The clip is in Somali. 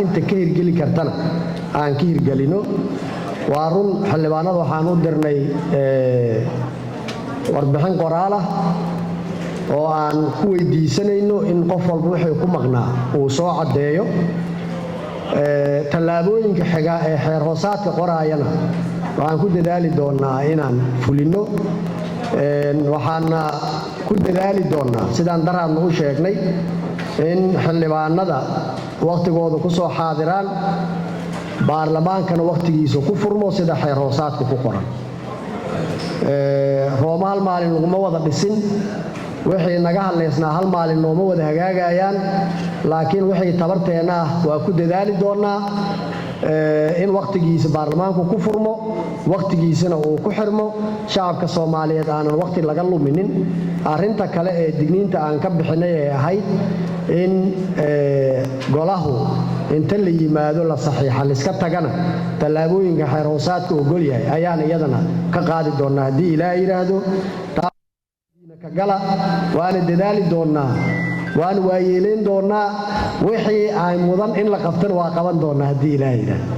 inta ka hirgeli kartana aan ka hirgelino waa run xildhibaanada waxaan u dirnay warbixin qoraal ah oo aan ku weydiisanayno in qof walba wixii ku maqnaa uu soo cadeeyo tallaabooyinka xiga ee xeer hoosaadka qoraayana waxaan ku dadaali doonaa inaan fulino waxaana ku dadaali doonaa sidaan daraadna u sheegnay in xildhibaanada waqtigooda ku soo xaadiraan baarlamaankana waqtigiisa ku furmo sida xeer hoosaadka ku qoran Rooma hal maalin laguma wada dhisin wixii naga hadlaysnaa hal maalin nooma wada hagaagayaan laakiin wixii tabarteena ah waa ku dadaali doonaa in waqtigiisa baarlamaanku ku furmo waqtigiisana uu ku xirmo shacabka Soomaaliyeed aanan waqti laga luminin arinta kale ee digniinta aan ka bixinay ee ahayd in golahu inta la yimaado la saxiixa iska tagana tallaabooyinka xeer hoosaadka ogol yahay ayaan iyadana ka qaadi doonaa hadii Ilaahay yiraahdo ka gala waana dadaali doonaa waan waayeeleen doonaa wixii ay mudan in la qabtan waa qaban doonaa hadii Ilaahay yiraahdo